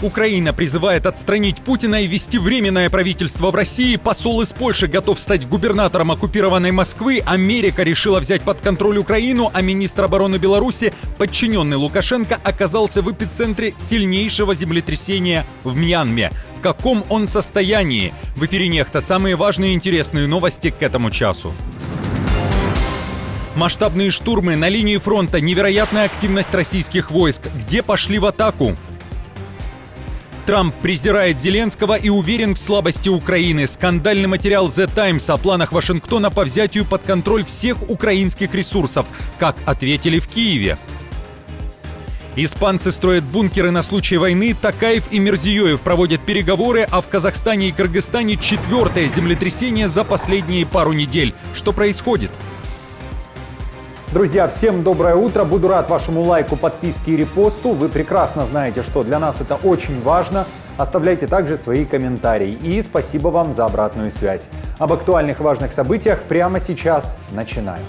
Украина призывает отстранить Путина и ввести временное правительство в России. Посол из Польши готов стать губернатором оккупированной Москвы. Америка решила взять под контроль Украину, а министр обороны Беларуси, подчиненный Лукашенко, оказался в эпицентре сильнейшего землетрясения в Мьянме. В каком он состоянии? В эфире «Нехта» самые важные и интересные новости к этому часу. Масштабные штурмы на линии фронта, невероятная активность российских войск. Где пошли в атаку? Трамп презирает Зеленского и уверен в слабости Украины. Скандальный материал The Times о планах Вашингтона по взятию под контроль всех украинских ресурсов. Как ответили в Киеве. Испанцы строят бункеры на случай войны. Токаев и Мирзиёев проводят переговоры, а в Казахстане и Кыргызстане 4-е землетрясение за последние пару недель. Что происходит? Друзья, всем доброе утро. Буду рад вашему лайку, подписке и репосту. Вы прекрасно знаете, что для нас это очень важно. Оставляйте также свои комментарии. И спасибо вам за обратную связь. Об актуальных важных событиях прямо сейчас начинаем.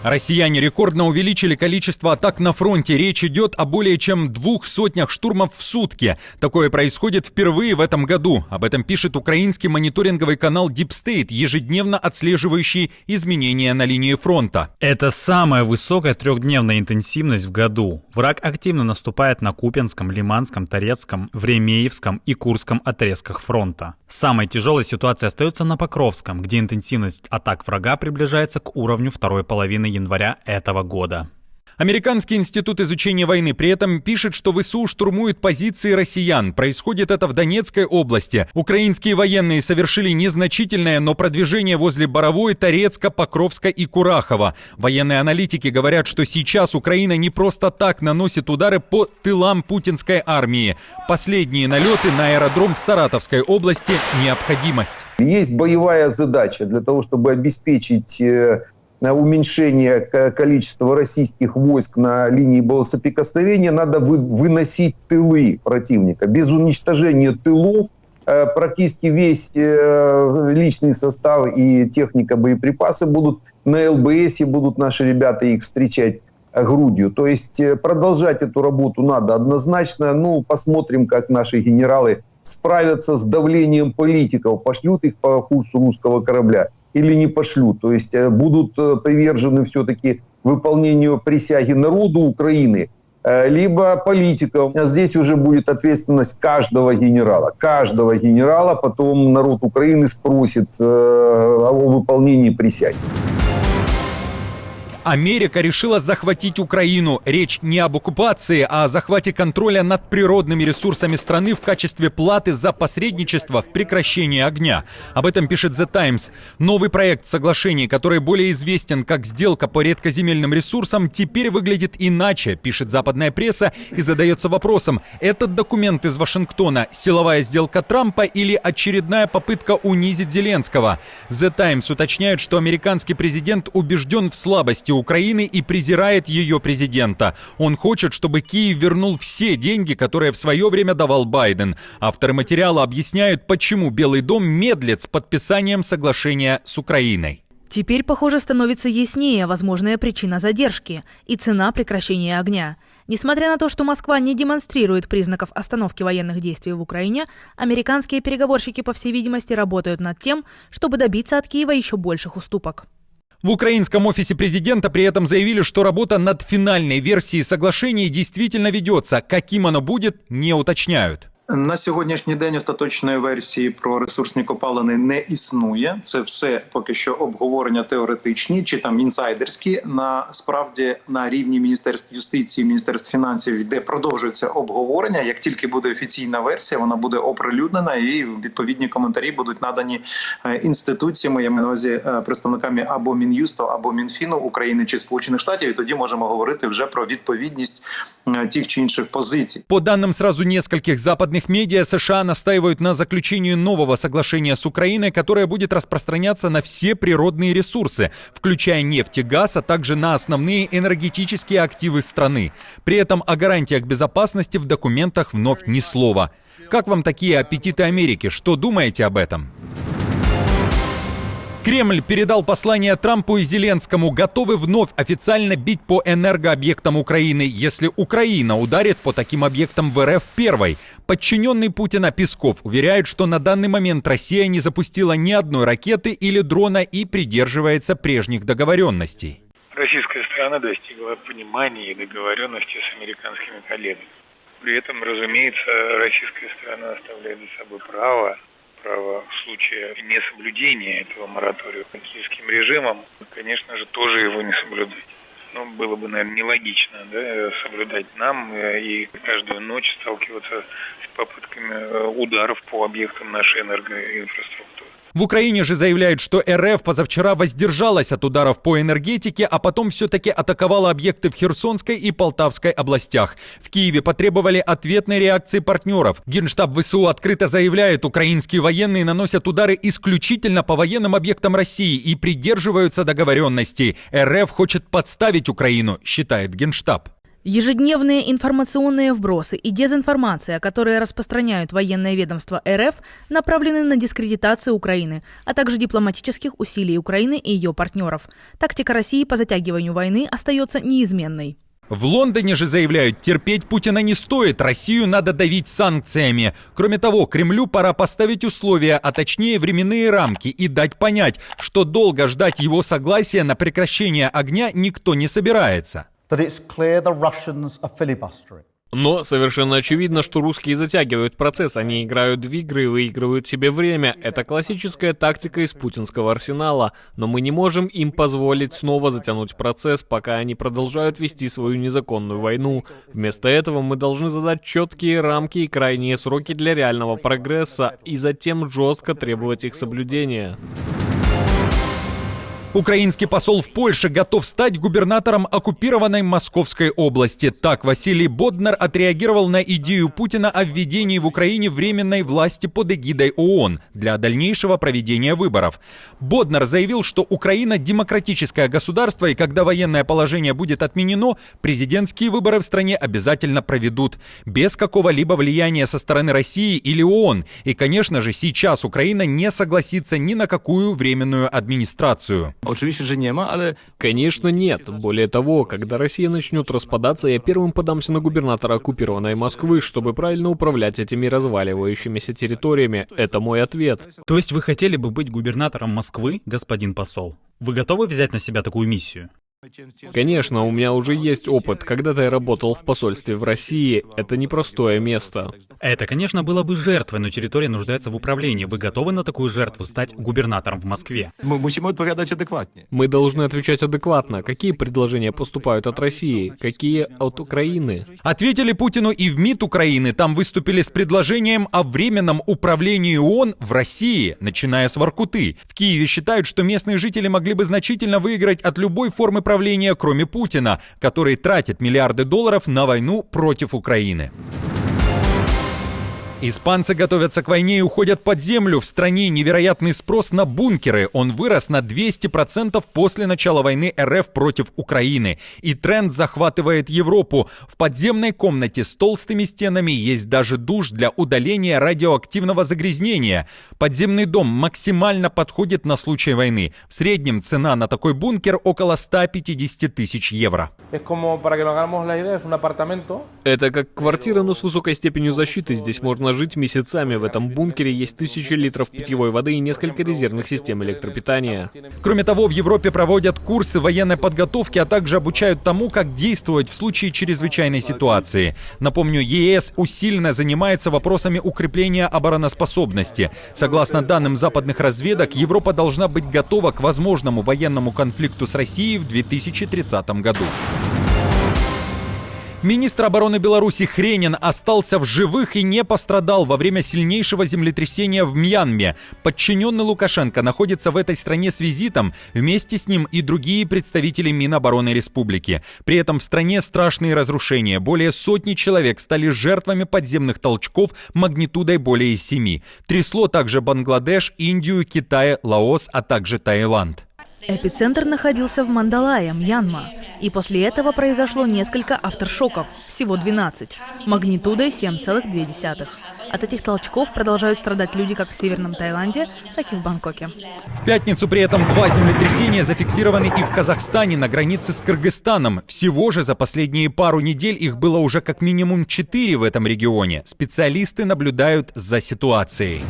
Россияне рекордно увеличили количество атак на фронте. Речь идет о более чем 200 штурмов в сутки. Такое происходит впервые в этом году. Об этом пишет украинский мониторинговый канал Deep State, ежедневно отслеживающий изменения на линии фронта. Это самая высокая трехдневная интенсивность в году. Враг активно наступает на Купянском, Лиманском, Торецком, Времеевском и Курском отрезках фронта. Самой тяжелой ситуация остается на Покровском, где интенсивность атак врага приближается к уровню второй половины января этого года. Американский институт изучения войны при этом пишет, что ВСУ штурмуют позиции россиян. Происходит это в Донецкой области. Украинские военные совершили незначительное, но продвижение возле Боровой, Торецка, Покровска и Курахова. Военные аналитики говорят, что сейчас Украина не просто так наносит удары по тылам путинской армии. Последние налеты на аэродром в Саратовской области – необходимость. Есть боевая задача для того, чтобы обеспечить уменьшение количества российских войск на линии боесоприкосновения, надо выносить тылы противника. Без уничтожения тылов практически весь личный состав и техника, боеприпасы будут на ЛБС, и будут наши ребята их встречать грудью. То есть продолжать эту работу надо однозначно. Ну, посмотрим, как наши генералы справятся с давлением политиков, пошлют их по курсу русского корабля или не пошлют. То есть будут привержены все-таки выполнению присяги народу Украины, либо политикам. Здесь уже будет ответственность каждого генерала. Каждого генерала потом народ Украины спросит о выполнении присяги. Америка решила захватить Украину. Речь не об оккупации, а о захвате контроля над природными ресурсами страны в качестве платы за посредничество в прекращении огня. Об этом пишет The Times. Новый проект соглашений, который более известен как сделка по редкоземельным ресурсам, теперь выглядит иначе, пишет западная пресса, и задается вопросом: этот документ из Вашингтона – силовая сделка Трампа или очередная попытка унизить Зеленского? The Times уточняет, что американский президент убежден в слабости Украины и презирает ее президента. Он хочет, чтобы Киев вернул все деньги, которые в свое время давал Байден. Авторы материала объясняют, почему Белый дом медлит с подписанием соглашения с Украиной. Теперь, похоже, становится яснее возможная причина задержки и цена прекращения огня. Несмотря на то, что Москва не демонстрирует признаков остановки военных действий в Украине, американские переговорщики, по всей видимости, работают над тем, чтобы добиться от Киева еще больших уступок. В украинском офисе президента при этом заявили, что работа над финальной версией соглашения действительно ведется. Каким оно будет, не уточняют. На сьогоднішній день остаточної версії про ресурсні копалини не існує. Це все поки що обговорення теоретичні чи там інсайдерські. Насправді на рівні Міністерств юстиції, Міністерств фінансів, де продовжується обговорення. Як тільки буде офіційна версія, вона буде оприлюднена і відповідні коментарі будуть надані інституціями, я маю на увазі представниками або Мін'юсту, або Мінфіну України чи Сполучених Штатів. І тоді можемо говорити вже про відповідність тих чи інших позицій. По данным сразу нескольких западных медиа, США настаивают на заключении нового соглашения с Украиной, которое будет распространяться на все природные ресурсы, включая нефть и газ, а также на основные энергетические активы страны. При этом о гарантиях безопасности в документах вновь ни слова. Как вам такие аппетиты Америки? Что думаете об этом? Кремль передал послание Трампу и Зеленскому: готовы вновь официально бить по энергообъектам Украины, если Украина ударит по таким объектам в РФ первой. Подчиненный Путина Песков уверяет, что на данный момент Россия не запустила ни одной ракеты или дрона и придерживается прежних договоренностей. Российская сторона достигла понимания и договоренности с американскими коллегами. При этом, разумеется, российская сторона оставляет за собой право в случае несоблюдения этого моратория киевским режимом, конечно же, тоже его не соблюдать. Но было бы, наверное, нелогично, соблюдать нам и каждую ночь сталкиваться с попытками ударов по объектам нашей энергоинфраструктуры. В Украине же заявляют, что РФ позавчера воздержалась от ударов по энергетике, а потом все-таки атаковала объекты в Херсонской и Полтавской областях. В Киеве потребовали ответной реакции партнеров. Генштаб ВСУ открыто заявляет, украинские военные наносят удары исключительно по военным объектам России и придерживаются договоренностей. РФ хочет подставить Украину, считает Генштаб. Ежедневные информационные вбросы и дезинформация, которые распространяют военное ведомство РФ, направлены на дискредитацию Украины, а также дипломатических усилий Украины и ее партнеров. Тактика России по затягиванию войны остается неизменной. В Лондоне же заявляют, терпеть Путина не стоит, Россию надо давить санкциями. Кроме того, Кремлю пора поставить условия, а точнее временные рамки, и дать понять, что долго ждать его согласия на прекращение огня никто не собирается. Но совершенно очевидно, что русские затягивают процесс, они играют в игры и выигрывают себе время. Это классическая тактика из путинского арсенала, но мы не можем им позволить снова затянуть процесс, пока они продолжают вести свою незаконную войну. Вместо этого мы должны задать четкие рамки и крайние сроки для реального прогресса, и затем жестко требовать их соблюдения. Украинский посол в Польше готов стать губернатором оккупированной Московской области. Так Василий Боднар отреагировал на идею Путина о введении в Украине временной власти под эгидой ООН для дальнейшего проведения выборов. Боднар заявил, что Украина демократическое государство, и когда военное положение будет отменено, президентские выборы в стране обязательно проведут, без какого-либо влияния со стороны России или ООН. И, конечно же, сейчас Украина не согласится ни на какую временную администрацию. Конечно, нет. Более того, когда Россия начнет распадаться, я первым подамся на губернатора оккупированной Москвы, чтобы правильно управлять этими разваливающимися территориями. Это мой ответ. То есть вы хотели бы быть губернатором Москвы, господин посол? Вы готовы взять на себя такую миссию? Конечно, у меня уже есть опыт. Когда-то я работал в посольстве в России. Это непростое место. Это, конечно, было бы жертвой, но территория нуждается в управлении. Вы готовы на такую жертву стать губернатором в Москве? Мы должны отвечать адекватно. Какие предложения поступают от России? Какие от Украины? Ответили Путину и в МИД Украины. Там выступили с предложением о временном управлении ООН в России, начиная с Воркуты. В Киеве считают, что местные жители могли бы значительно выиграть от любой формы правления, кроме Путина, который тратит миллиарды долларов на войну против Украины. Испанцы готовятся к войне и уходят под землю. В стране невероятный спрос на бункеры. Он вырос на 200% после начала войны РФ против Украины. И тренд захватывает Европу. В подземной комнате с толстыми стенами есть даже душ для удаления радиоактивного загрязнения. Подземный дом максимально подходит на случай войны. В среднем цена на такой бункер около 150 тысяч евро. Это как квартира, но с высокой степенью защиты. Здесь можно жить месяцами. В этом бункере есть 1000 литров питьевой воды и несколько резервных систем электропитания. Кроме того, в Европе проводят курсы военной подготовки, а также обучают тому, как действовать в случае чрезвычайной ситуации. Напомню, ЕС усиленно занимается вопросами укрепления обороноспособности. Согласно данным западных разведок, Европа должна быть готова к возможному военному конфликту с Россией в 2030 году. Министр обороны Беларуси Хренин остался в живых и не пострадал во время сильнейшего землетрясения в Мьянме. Подчиненный Лукашенко находится в этой стране с визитом, вместе с ним и другие представители Минобороны республики. При этом в стране страшные разрушения. Более 100 человек стали жертвами подземных толчков магнитудой более 7. Трясло также Бангладеш, Индию, Китай, Лаос, а также Таиланд. Эпицентр находился в Мандалае, Мьянма. И после этого произошло несколько авторшоков, всего 12, магнитудой 7,2. От этих толчков продолжают страдать люди как в Северном Таиланде, так и в Бангкоке. В пятницу при этом 2 землетрясения зафиксированы и в Казахстане на границе с Кыргызстаном. Всего же за последние пару недель их было уже как минимум 4 в этом регионе. Специалисты наблюдают за ситуацией.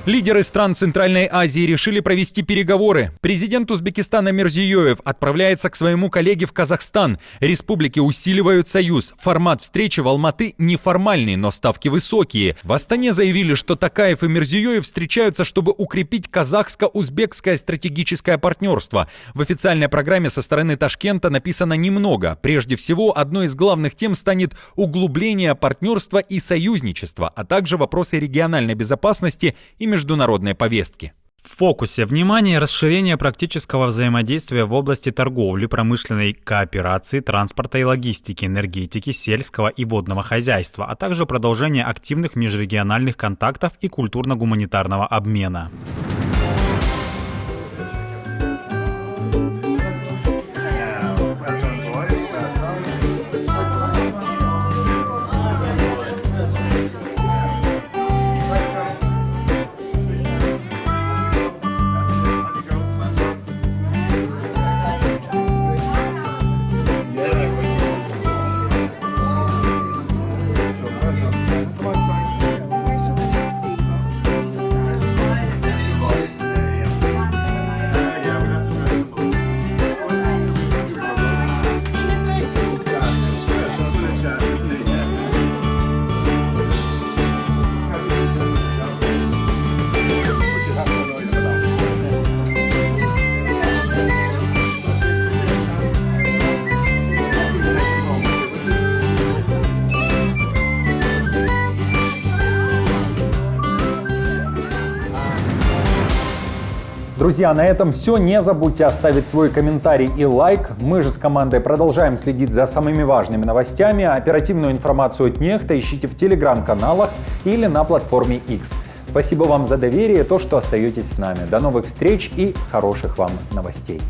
Лидеры стран Центральной Азии решили провести переговоры. Президент Узбекистана Мирзиёев отправляется к своему коллеге в Казахстан. Республики усиливают союз. Формат встречи в Алматы неформальный, но ставки высокие. В Астане заявили, что Токаев и Мирзиёев встречаются, чтобы укрепить казахско-узбекское стратегическое партнерство. В официальной программе со стороны Ташкента написано немного. Прежде всего, одной из главных тем станет углубление партнерства и союзничества, а также вопросы региональной безопасности и международной повестки. В фокусе внимания расширение практического взаимодействия в области торговли, промышленной кооперации, транспорта и логистики, энергетики, сельского и водного хозяйства, а также продолжение активных межрегиональных контактов и культурно-гуманитарного обмена. Друзья, на этом все. Не забудьте оставить свой комментарий и лайк. Мы же с командой продолжаем следить за самыми важными новостями. Оперативную информацию от Нехта ищите в телеграм-каналах или на платформе X. Спасибо вам за доверие и то, что остаетесь с нами. До новых встреч и хороших вам новостей.